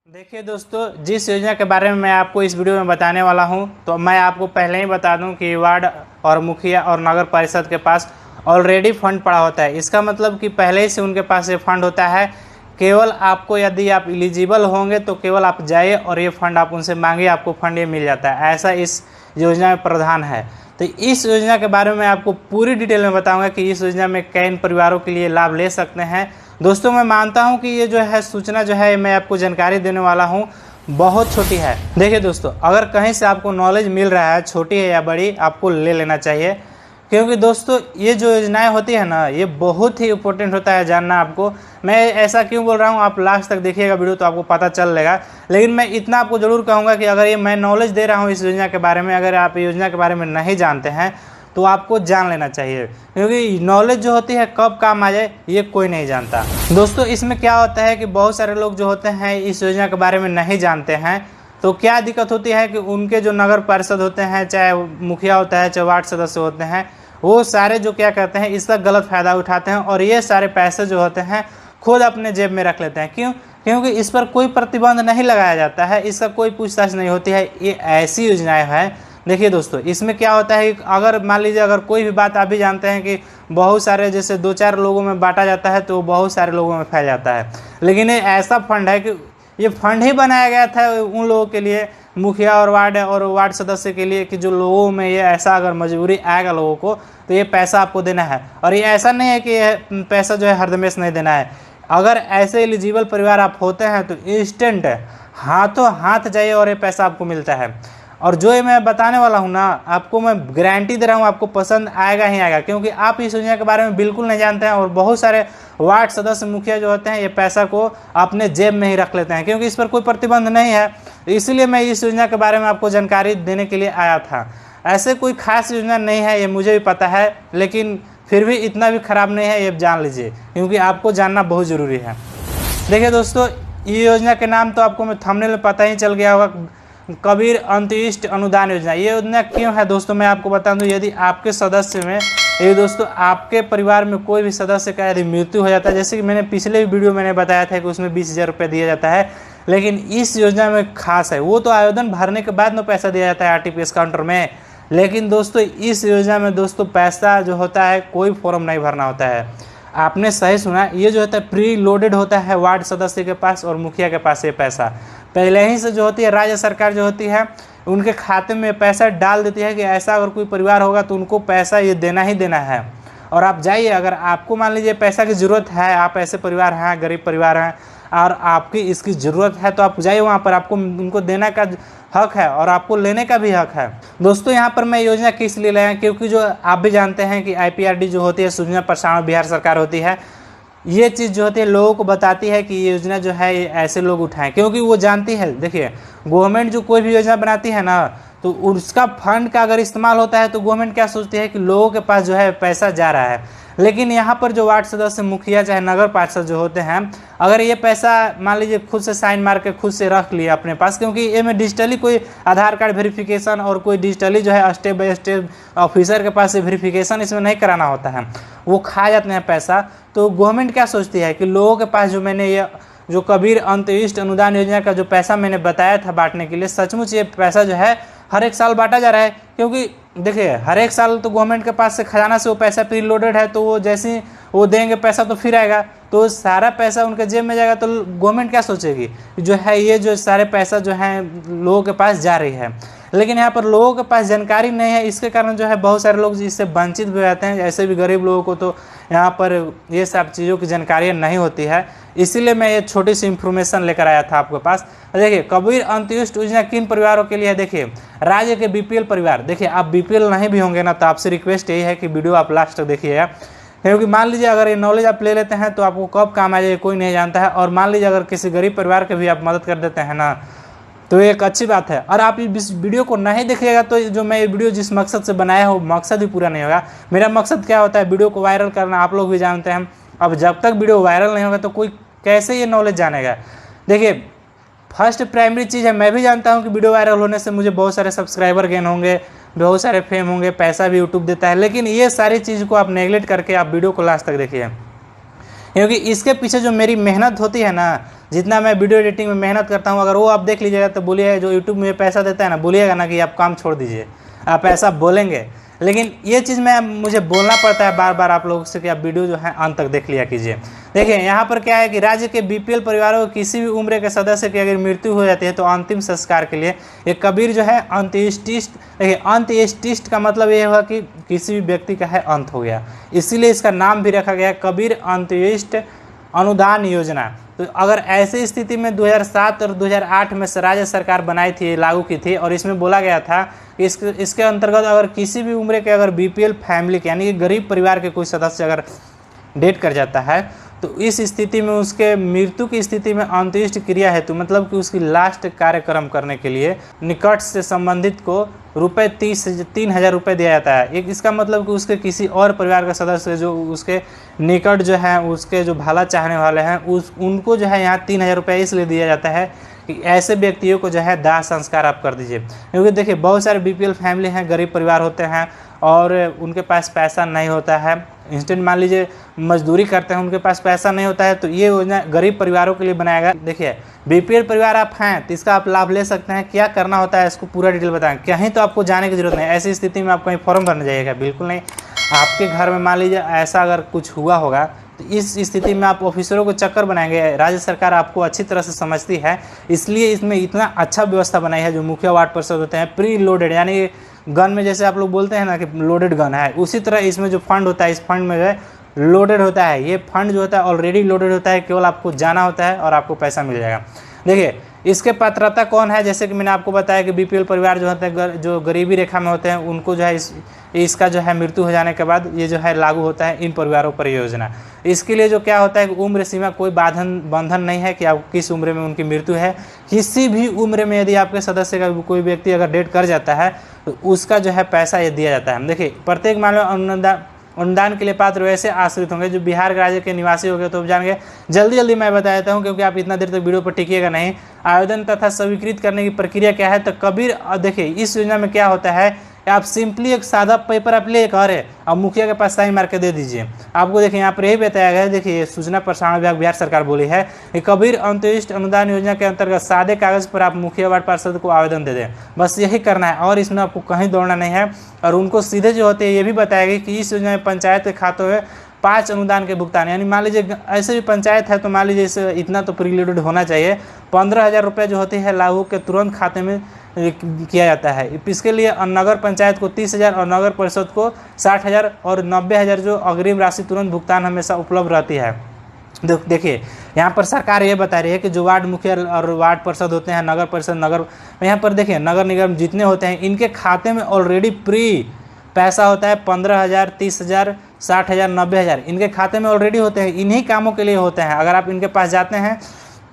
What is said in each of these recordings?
देखिए दोस्तों, जिस योजना के बारे में मैं आपको इस वीडियो में बताने वाला हूं, तो मैं आपको पहले ही बता दूं कि वार्ड और मुखिया और नगर परिषद के पास ऑलरेडी फंड पड़ा होता है। इसका मतलब कि पहले ही से उनके पास ये फंड होता है। केवल आपको, यदि आप एलिजिबल होंगे तो केवल आप जाइए और ये फंड आप उनसे मांगिए, आपको फंड ये मिल जाता है। ऐसा इस योजना में प्रावधान है। तो इस योजना के बारे में मैं आपको पूरी डिटेल में बताऊंगा कि इस योजना में किन परिवारों के लिए लाभ ले सकते हैं। दोस्तों, मैं मानता हूं कि ये जो है सूचना जो है मैं आपको जानकारी देने वाला हूं बहुत छोटी है। देखिए दोस्तों, अगर कहीं से आपको नॉलेज मिल रहा है, छोटी है या बड़ी, आपको ले लेना चाहिए। क्योंकि दोस्तों, ये जो योजनाएं होती है ना, ये बहुत ही इंपॉर्टेंट होता है जानना आपको। मैं ऐसा क्यों बोल रहा हूँ, आप लास्ट तक देखिएगा वीडियो तो आपको पता चल लेगा। लेकिन मैं इतना आपको ज़रूर कहूँगा कि अगर ये मैं नॉलेज दे रहा हूँ इस योजना के बारे में, अगर आप योजना के बारे में नहीं जानते हैं तो आपको जान लेना चाहिए। क्योंकि नॉलेज जो होती है कब काम आ जाए ये कोई नहीं जानता। दोस्तों, इसमें क्या होता है कि बहुत सारे लोग जो होते हैं इस योजना के बारे में नहीं जानते हैं। तो क्या दिक्कत होती है कि उनके जो नगर पार्षद होते हैं, चाहे मुखिया होता है, चाहे वार्ड सदस्य होते हैं, वो सारे जो क्या करते हैं इसका गलत फ़ायदा उठाते हैं और ये सारे पैसे जो होते हैं खुद अपने जेब में रख लेते हैं। क्यों? क्योंकि इस पर कोई प्रतिबंध नहीं लगाया जाता है, इसका कोई पूछताछ नहीं होती है। ये ऐसी योजनाएं हैं। देखिए दोस्तों, इसमें क्या होता है, अगर मान लीजिए अगर कोई भी बात आप भी जानते हैं कि बहुत सारे जैसे 2-4 लोगों में बांटा जाता है तो बहुत सारे लोगों में फैल जाता है। लेकिन ये ऐसा फंड है कि ये फंड ही बनाया गया था उन लोगों के लिए, मुखिया और वार्ड सदस्य के लिए, कि जो लोगों में ये ऐसा अगर मजबूरी आएगा लोगों को तो ये पैसा आपको देना है। और ये ऐसा नहीं है कि ये पैसा जो है हरदमेश नहीं देना है। अगर ऐसे एलिजिबल परिवार आप होते हैं तो इंस्टेंट हाथों हाथ जाइए और ये पैसा आपको मिलता है। और जो ये मैं बताने वाला हूँ ना, आपको मैं गारंटी दे रहा हूँ आपको पसंद आएगा ही आएगा। क्योंकि आप इस योजना के बारे में बिल्कुल नहीं जानते हैं और बहुत सारे वार्ड सदस्य मुखिया जो होते हैं ये पैसा को अपने जेब में ही रख लेते हैं, क्योंकि इस पर कोई प्रतिबंध नहीं है। इसलिए मैं इस योजना के बारे में आपको जानकारी देने के लिए आया था। ऐसे कोई खास योजना नहीं है, ये मुझे भी पता है, लेकिन फिर भी इतना भी ख़राब नहीं है, ये जान लीजिए, क्योंकि आपको जानना बहुत ज़रूरी है। देखिए दोस्तों, ये योजना के नाम तो आपको मैं थंबनेल में पता ही चल गया होगा, कबीर अंत्येष्टि अनुदान योजना। ये योजना क्यों है दोस्तों, मैं आपको बता दूं, यदि आपके सदस्य में, ये दोस्तों आपके परिवार में कोई भी सदस्य का यदि मृत्यु हो जाता है, जैसे कि मैंने पिछले वीडियो मैंने बताया था कि उसमें 20,000 रुपये दिया जाता है, लेकिन इस योजना में खास है, वो तो आवेदन भरने के बाद में पैसा दिया जाता है RTPS काउंटर में। लेकिन दोस्तों इस योजना में दोस्तों पैसा जो होता है कोई फॉर्म नहीं भरना होता है। आपने सही सुना, ये जो होता है प्री लोडेड होता है वार्ड सदस्य के पास और मुखिया के पास। ये पैसा पहले ही से जो होती है राज्य सरकार जो होती है उनके खाते में पैसा डाल देती है कि ऐसा अगर कोई परिवार होगा तो उनको पैसा ये देना ही देना है। और आप जाइए, अगर आपको मान लीजिए पैसा की ज़रूरत है, आप ऐसे परिवार हैं, गरीब परिवार हैं और आपकी इसकी ज़रूरत है, तो आप जाइए वहाँ पर, आपको उनको देने का हक है और आपको लेने का भी हक है। दोस्तों, यहाँ पर मैं योजना किस लिए लाया, क्योंकि जो आप भी जानते हैं कि IPRD जो होती है, सूचना प्रसारण बिहार सरकार होती है, ये चीज़ जो होती है लोगों को बताती है कि ये योजना जो है ऐसे लोग उठाएं, क्योंकि वो जानती है। देखिए, गवर्नमेंट जो कोई भी योजना बनाती है ना, तो उसका फंड का अगर इस्तेमाल होता है तो गवर्नमेंट क्या सोचती है कि लोगों के पास जो है पैसा जा रहा है। लेकिन यहाँ पर जो वार्ड सदस्य, मुखिया, चाहे नगर पार्षद जो होते हैं, अगर ये पैसा मान लीजिए खुद से साइन मार के खुद से रख लिया अपने पास, क्योंकि ये में डिजिटली कोई आधार कार्ड वेरिफिकेशन और कोई डिजिटली जो है स्टेप बाय स्टेप ऑफिसर के पास से वेरिफिकेशन इसमें नहीं कराना होता है, वो खा जाते हैं पैसा। तो गवर्नमेंट क्या सोचती है कि लोगों के पास जो मैंने ये जो कबीर अंत्येष्टि अनुदान योजना का जो पैसा मैंने बताया था बांटने के लिए, सचमुच ये पैसा जो है हर एक साल बांटा जा रहा है। क्योंकि देखिए, हर एक साल तो गवर्नमेंट के पास से खजाना से वो पैसा प्री लोडेड है, तो वो जैसे ही वो देंगे पैसा तो फिर आएगा, तो सारा पैसा उनके जेब में जाएगा। तो गवर्नमेंट क्या सोचेगी जो है ये जो सारे पैसा जो है लोगों के पास जा रही है। लेकिन यहाँ पर लोगों के पास जानकारी नहीं है, इसके कारण जो है बहुत सारे लोग इससे वंचित भी रहते हैं। ऐसे भी गरीब लोगों को तो यहाँ पर ये सब चीज़ों की जानकारी नहीं होती है। इसीलिए मैं ये छोटी सी इन्फॉर्मेशन लेकर आया था आपके पास। देखिए, कबीर अंत्येष्टि योजना किन परिवारों के लिए है? देखिए, राज्य के BPL परिवार। देखिए, आप BPL नहीं भी होंगे ना, तो आपसे रिक्वेस्ट यही है कि वीडियो आप लास्ट तक देखिएगा, क्योंकि मान लीजिए अगर ये नॉलेज आप ले लेते हैं तो आपको कब काम आ जाए कोई नहीं जानता है। और मान लीजिए अगर किसी गरीब परिवार के भी आप मदद कर देते हैं ना, तो एक अच्छी बात है। और आप इस वीडियो को नहीं देखिएगा तो जो मैं ये वीडियो जिस मकसद से बनाया हूँ मकसद भी पूरा नहीं होगा। मेरा मकसद क्या होता है? वीडियो को वायरल करना, आप लोग भी जानते हैं। अब जब तक वीडियो वायरल नहीं होगा तो कोई कैसे ये नॉलेज जानेगा? देखिए, फर्स्ट प्राइमरी चीज़ है, मैं भी जानता हूँ कि वीडियो वायरल होने से मुझे बहुत सारे सब्सक्राइबर गेन होंगे, बहुत सारे फेम होंगे, पैसा भी यूट्यूब देता है। लेकिन ये सारी चीज़ को आप नेगलेक्ट करके आप वीडियो को लास्ट तक देखिए। क्योंकि इसके पीछे जो मेरी मेहनत होती है ना, जितना मैं वीडियो एडिटिंग में मेहनत करता हूँ, अगर वो आप देख लीजिएगा तो बोलिएगा, जो यूट्यूब में पैसा देता है ना, बोलिएगा ना कि आप काम छोड़ दीजिए, आप ऐसा बोलेंगे। लेकिन ये चीज़ मुझे बोलना पड़ता है बार बार आप लोगों से कि आप वीडियो जो है अंत तक देख लिया कीजिए। देखिए यहाँ पर क्या है कि राज्य के बीपीएल परिवारों को किसी भी उम्र के सदस्य की अगर मृत्यु हो जाती है तो अंतिम संस्कार के लिए ये कबीर जो है अंत्येष्टिस्ट, देखिए अंत्येष्टिस्ट का मतलब ये हुआ कि किसी भी व्यक्ति का है अंत हो गया, इसीलिए इसका नाम भी रखा गया कबीर अंत्येष्ट अनुदान योजना। तो अगर ऐसी स्थिति में 2007 और 2008 में राज्य सरकार बनाई थी, लागू की थी, और इसमें बोला गया था कि इसके अंतर्गत अगर किसी भी उम्र के अगर बीपीएल फैमिली के यानी कि गरीब परिवार के कोई सदस्य अगर डेथ कर जाता है तो इस स्थिति में उसके मृत्यु की स्थिति में अंत्येष्टि क्रिया हेतु मतलब कि उसकी लास्ट कार्यक्रम करने के लिए निकट से संबंधित को रुपये 3,000 रुपये दिया जाता है। एक इसका मतलब कि उसके किसी और परिवार का सदस्य जो उसके निकट जो है, उसके जो भला चाहने वाले हैं, उनको जो है यहाँ 3,000 रुपये इसलिए दिया जाता है कि ऐसे व्यक्तियों को जो है दाह संस्कार आप कर दीजिए। क्योंकि देखिए बहुत सारे बीपीएल फैमिली हैं, गरीब परिवार होते हैं और उनके पास पैसा नहीं होता है, इंस्टेंट मान लीजिए मजदूरी करते हैं, उनके पास पैसा नहीं होता है, तो ये योजना गरीब परिवारों के लिए बनाया गया। देखिए बीपीएल परिवार आप हैं तो इसका आप लाभ ले सकते हैं। क्या करना होता है इसको पूरा डिटेल बताएं, कहीं तो आपको जाने की जरूरत नहीं। ऐसी स्थिति में आप कहीं फॉर्म भरने जाइएगा, बिल्कुल नहीं। आपके घर में मान लीजिए ऐसा अगर कुछ हुआ होगा तो इस स्थिति में आप ऑफिसरों को चक्कर बनाएंगे। राज्य सरकार आपको अच्छी तरह से समझती है, इसलिए इसमें इतना अच्छा व्यवस्था बनाई है। जो मुखिया वार्ड पार्षद होते हैं प्री लोडेड, यानी गन में जैसे आप लोग बोलते हैं ना कि लोडेड गन है, उसी तरह इसमें जो फंड होता है, इस फंड में जो है लोडेड होता है। ये फंड जो होता है ऑलरेडी लोडेड होता है, केवल आपको जाना होता है और आपको पैसा मिल जाएगा। देखिए इसके पात्रता कौन है, जैसे कि मैंने आपको बताया कि बीपीएल परिवार जो होते हैं, जो गरीबी रेखा में होते हैं, उनको जो है इसका जो है मृत्यु हो जाने के बाद ये जो है लागू होता है इन परिवारों पर योजना। इसके लिए जो क्या होता है कि उम्र सीमा कोई बंधन नहीं है कि आप किस उम्र में उनकी मृत्यु है। किसी भी उम्र में यदि आपके सदस्य का कोई व्यक्ति अगर डेथ कर जाता है तो उसका जो है पैसा ये दिया जाता है। देखिए प्रत्येक मामले अनुदान के लिए पात्र वैसे आश्रित होंगे जो बिहार राज्य के निवासी हो गए। तो जानेंगे जल्दी मैं बता देता हूं क्योंकि आप इतना देर तक वीडियो पर टिकिएगा नहीं। आवेदन तथा स्वीकृत करने की प्रक्रिया क्या है, तो कबीर देखिए इस योजना में क्या होता है, आप सिंपली एक सादा पेपर आप ले कर अब मुखिया के पास साइन मार के दे दीजिए। आपको देखिए यहाँ पर यही बताया गया है, देखिए सूचना प्रसारण विभाग बिहार सरकार बोली है कि कबीर अंत्येष्टि अनुदान योजना के अंतर्गत सादे कागज पर आप मुखिया वार्ड पार्षद को आवेदन दे दें, बस यही करना है और इसमें आपको कहीं दौड़ना नहीं है। और उनको सीधे जो होते हैं ये भी बताया गया कि इस योजना में पंचायत के खातों में 5 अनुदान के भुगतान, यानी मान लीजिए ऐसे भी पंचायत है तो मान लीजिए इसे इतना तो प्रीलोडेड होना चाहिए। 15,000 रुपये जो होते हैं लागू के तुरंत खाते में किया जाता है। इसके लिए नगर पंचायत को 30,000 और नगर परिषद को 60,000 और 90,000 जो अग्रिम राशि तुरंत भुगतान हमेशा उपलब्ध रहती है। देखिए यहाँ पर सरकार ये बता रही है कि जो वार्ड मुखिया और वार्ड परिषद होते हैं, नगर परिषद, नगर यहाँ पर देखिए नगर निगम जितने होते हैं इनके खाते में ऑलरेडी प्री पैसा होता है। 15,000, 30,000, 60,000, 90,000 इनके खाते में ऑलरेडी होते हैं, इन्हीं कामों के लिए होते हैं। अगर आप इनके पास जाते हैं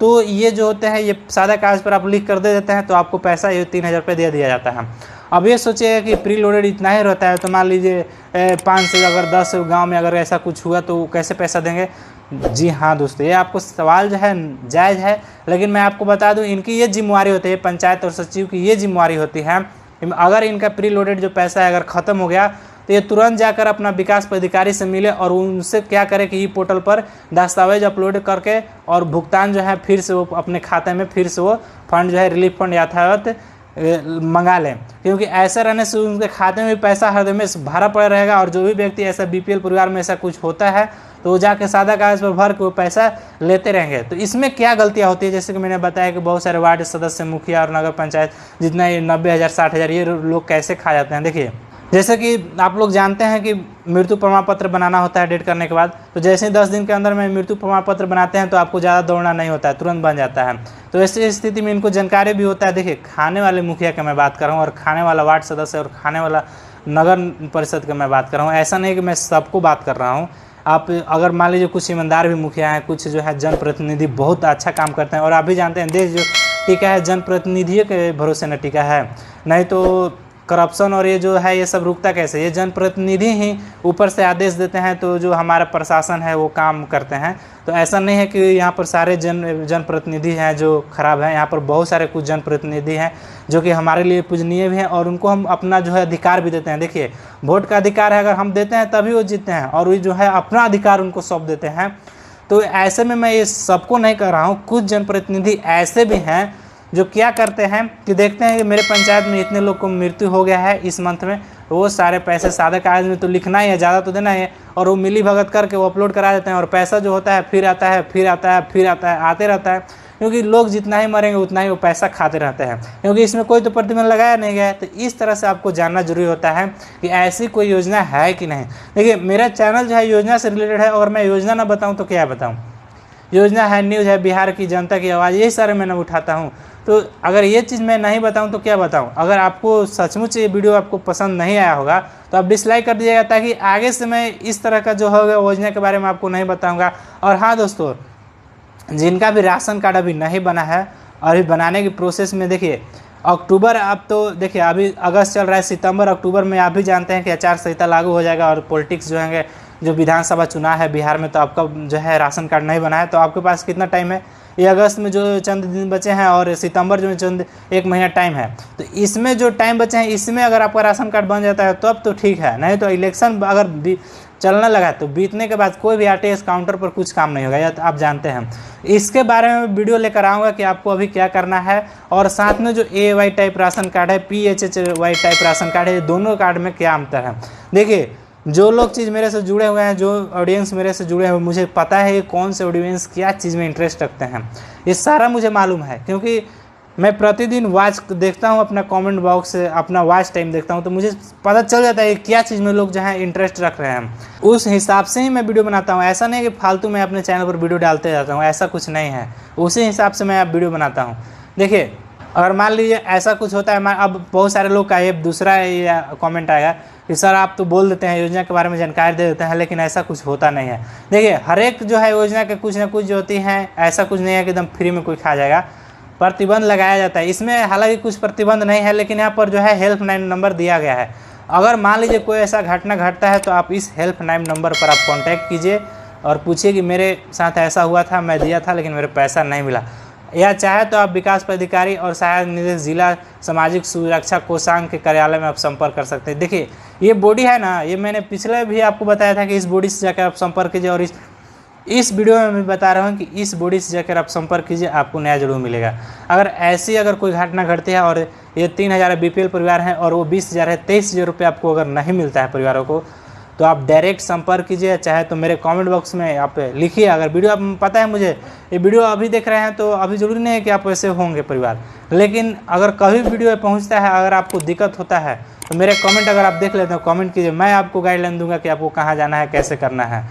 तो ये जो होते हैं ये सादा कागज पर आप लिख कर दे देते हैं तो आपको पैसा ये 3,000 रुपये दे दिया जाता है। अब ये सोचिएगा कि प्री लोडेड इतना ही रहता है तो मान लीजिए 5 से अगर 10 गांव में अगर ऐसा कुछ हुआ तो कैसे पैसा देंगे। जी हाँ दोस्तों, ये आपको सवाल जो है जायज़ है, लेकिन मैं आपको बता दूं इनकी ये जिम्मेवारी होती है, पंचायत और सचिव की ये जिम्मेवारी होती है। अगर इनका प्री लोडेड जो पैसा है अगर ख़त्म हो गया तो ये तुरंत जाकर अपना विकास पदाधिकारी से मिले और उनसे क्या करे कि ई पोर्टल पर दस्तावेज अपलोड करके और भुगतान जो है फिर से वो अपने खाते में फिर से वो फंड जो है रिलीफ फंड यथावत मंगा लें। क्योंकि ऐसा रहने से उनके खाते में भी पैसा हर दिन में भरा पड़ा रहेगा और जो भी व्यक्ति ऐसा बीपीएल परिवार में ऐसा कुछ होता है तो वो जाके सादा कागज पर भर के वो पैसा लेते रहेंगे। तो इसमें क्या गलतियाँ होती है, जैसे कि मैंने बताया कि बहुत सारे वार्ड सदस्य, मुखिया और नगर पंचायत जितना 90,000, 60,000 ये लोग कैसे खा जाते हैं। देखिए जैसे कि आप लोग जानते हैं कि मृत्यु प्रमाण पत्र बनाना होता है डेट करने के बाद, तो जैसे ही 10 दिन के अंदर में मृत्यु प्रमाण पत्र बनाते हैं तो आपको ज़्यादा दौड़ना नहीं होता है, तुरंत बन जाता है। तो ऐसी स्थिति में इनको जानकारी भी होता है। देखिए खाने वाले मुखिया की मैं बात कर रहा हूँ और खाने वाला वार्ड सदस्य और खाने वाला नगर परिषद की मैं बात कर रहा हूँ। ऐसा नहीं कि मैं सबको बात कर रहा हूँ। आप अगर मान लीजिए कुछ ईमानदार भी मुखिया हैं, कुछ जो है जनप्रतिनिधि बहुत अच्छा काम करते हैं और आप भी जानते हैं देश जो टिका है जनप्रतिनिधियों के भरोसे न टिका है, नहीं तो करप्शन और ये जो है ये सब रुकता कैसे। ये जनप्रतिनिधि ही ऊपर से आदेश देते हैं तो जो हमारा प्रशासन है वो काम करते हैं। तो ऐसा नहीं है कि यहाँ पर सारे जनप्रतिनिधि हैं जो खराब हैं। यहाँ पर बहुत सारे कुछ जनप्रतिनिधि हैं जो कि हमारे लिए पूजनीय भी हैं और उनको हम अपना जो है अधिकार भी देते हैं। देखिए वोट का अधिकार है, अगर हम देते हैं तभी वो जीतते हैं और वो जो है अपना अधिकार उनको सौंप देते हैं। तो ऐसे में मैं ये सबको नहीं कर रहा हूँ, कुछ जनप्रतिनिधि ऐसे भी हैं जो क्या करते हैं कि देखते हैं कि मेरे पंचायत में इतने लोग को मृत्यु हो गया है इस मंथ में, वो सारे पैसे सादे कागज में तो लिखना ही है, ज़्यादा तो देना ही है, और वो मिली भगत करके वो अपलोड करा देते हैं, और पैसा जो होता है फिर आता है फिर आता है फिर आता है, आते रहता है, क्योंकि लोग जितना ही मरेंगे उतना ही वो पैसा खाते रहते हैं, क्योंकि इसमें कोई तो प्रतिबंध लगाया नहीं गया है। तो इस तरह से आपको जानना जरूरी होता है कि ऐसी कोई योजना है कि नहीं। देखिए मेरा चैनल जो है योजना से रिलेटेड है, और मैं योजना ना बताऊँ तो क्या बताऊँ, योजना है, न्यूज़ है, बिहार की जनता की आवाज़, यही सारे मैं उठाता हूँ। तो अगर ये चीज़ मैं नहीं बताऊँ तो क्या बताऊँ। अगर आपको सचमुच ये वीडियो आपको पसंद नहीं आया होगा तो आप डिसलाइक कर दीजिएगा, ताकि आगे से मैं इस तरह का जो होगा योजना के बारे में आपको नहीं बताऊँगा। और हाँ दोस्तों, जिनका भी राशन कार्ड अभी नहीं बना है और अभी बनाने की प्रोसेस में, देखिए अक्टूबर, अब तो देखिए अभी अगस्त चल रहा है, सितंबर अक्टूबर में आप भी जानते हैं कि आचार संहिता लागू हो जाएगा, और पॉलिटिक्स जो है, जो विधानसभा चुनाव है बिहार में, तो आपका जो है राशन कार्ड नहीं बना है तो आपके पास कितना टाइम है, ये अगस्त में जो चंद दिन बचे हैं और सितंबर जो चंद 1 महीना टाइम है, तो इसमें जो टाइम बचे हैं इसमें अगर आपका राशन कार्ड बन जाता है तो अब तो ठीक है, नहीं तो इलेक्शन अगर चलने लगा तो बीतने के बाद कोई भी आरटीएस काउंटर पर कुछ काम नहीं होगा, या तो आप जानते हैं। इसके बारे में वीडियो लेकर आऊँगा कि आपको अभी क्या करना है, और साथ में जो AY टाइप राशन कार्ड है, PHHY टाइप राशन कार्ड है, ये दोनों कार्ड में क्या अंतर है। देखिए जो लोग चीज़ मेरे से जुड़े हुए हैं, जो ऑडियंस मेरे से जुड़े हुए, मुझे पता है ये कौन से ऑडियंस क्या चीज़ में इंटरेस्ट रखते हैं, ये सारा मुझे मालूम है, क्योंकि मैं प्रतिदिन वॉच देखता हूँ, अपना कमेंट बॉक्स से अपना वॉच टाइम देखता हूँ, तो मुझे पता चल जाता है क्या चीज़ में लोग जो है इंटरेस्ट रख रहे हैं, उस हिसाब से ही मैं वीडियो बनाता हूँ। ऐसा नहीं कि फालतू मैं अपने चैनल पर वीडियो डालते जाता हूँ, ऐसा कुछ नहीं है, उसी हिसाब से मैं वीडियो बनाता हूँ। देखिए अगर मान लीजिए ऐसा कुछ होता है, अब बहुत सारे लोग का ये दूसरा कमेंट आएगा कि सर आप तो बोल देते हैं योजना के बारे में जानकारी दे देते हैं, लेकिन ऐसा कुछ होता नहीं है। देखिए हर एक जो है योजना के कुछ ना कुछ जो होती हैं, ऐसा कुछ नहीं है कि एकदम फ्री में कोई खा जाएगा, प्रतिबंध लगाया जाता है इसमें। हालांकि कुछ प्रतिबंध नहीं है, लेकिन यहाँ पर जो है हेल्पलाइन नंबर दिया गया है। अगर मान लीजिए कोई ऐसा घटना घटता है तो आप इस हेल्पलाइन नंबर पर आप कॉन्टैक्ट कीजिए और पूछिए कि मेरे साथ ऐसा हुआ था, मैं दिया था लेकिन मेरे पैसा नहीं मिला, या चाहे तो आप विकास पदाधिकारी और सहायक निदेशक जिला सामाजिक सुरक्षा कोषांग के कार्यालय में आप संपर्क कर सकते हैं। देखिए ये बॉडी है ना, ये मैंने पिछले भी आपको बताया था कि इस बॉडी से जाकर आप संपर्क कीजिए, और इस वीडियो में मैं बता रहा हूँ कि इस बॉडी से जाकर आप संपर्क कीजिए, आपको न्याय जरूर मिलेगा। अगर कोई घटना घटती है और ये 3000 BPL परिवार हैं और वो 20,000 है, 23,000 रुपये आपको अगर नहीं मिलता है परिवारों को, तो आप डायरेक्ट संपर्क कीजिए, चाहे तो मेरे कमेंट बॉक्स में आप लिखिए। अगर वीडियो आप पता है मुझे ये वीडियो अभी देख रहे हैं तो अभी ज़रूरी नहीं है कि आप वैसे होंगे परिवार, लेकिन अगर कभी वीडियो पहुंचता है, अगर आपको दिक्कत होता है तो मेरे कमेंट अगर आप देख लेते हो कमेंट कीजिए, मैं आपको गाइडलाइन दूंगा कि आपको कहाँ जाना है, कैसे करना है।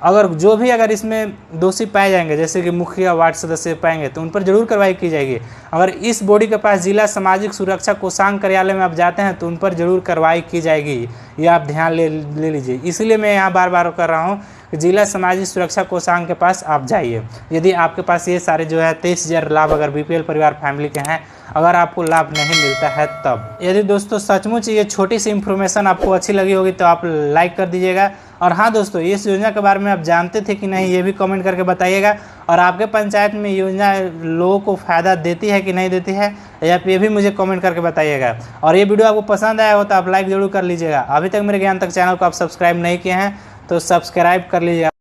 अगर इसमें दोषी पाए जाएंगे, जैसे कि मुखिया वार्ड सदस्य पाएंगे, तो उन पर जरूर कार्रवाई की जाएगी। अगर इस बॉडी के पास जिला सामाजिक सुरक्षा कोषांग कार्यालय में आप जाते हैं तो उन पर जरूर कार्रवाई की जाएगी, ये आप ध्यान ले लीजिए। इसलिए मैं यहाँ बार बार कर रहा हूँ कि जिला सामाजिक सुरक्षा कोषांग के पास आप जाइए, यदि आपके पास ये सारे जो है 23,000 लाभ अगर BPL परिवार फैमिली के हैं, अगर आपको लाभ नहीं मिलता है तब। यदि दोस्तों सचमुच ये छोटी सी इन्फॉर्मेशन आपको अच्छी लगी होगी तो आप लाइक कर दीजिएगा। और हाँ दोस्तों, इस योजना के बारे में आप जानते थे कि नहीं, ये भी कमेंट करके बताइएगा। और आपके पंचायत में योजना लोगों को फ़ायदा देती है कि नहीं देती है, या ये भी मुझे कमेंट करके बताइएगा। और ये वीडियो आपको पसंद आया हो तो आप लाइक ज़रूर कर लीजिएगा। अभी तक मेरे ज्ञान तक चैनल को आप सब्सक्राइब नहीं किए हैं तो सब्सक्राइब कर लीजिएगा।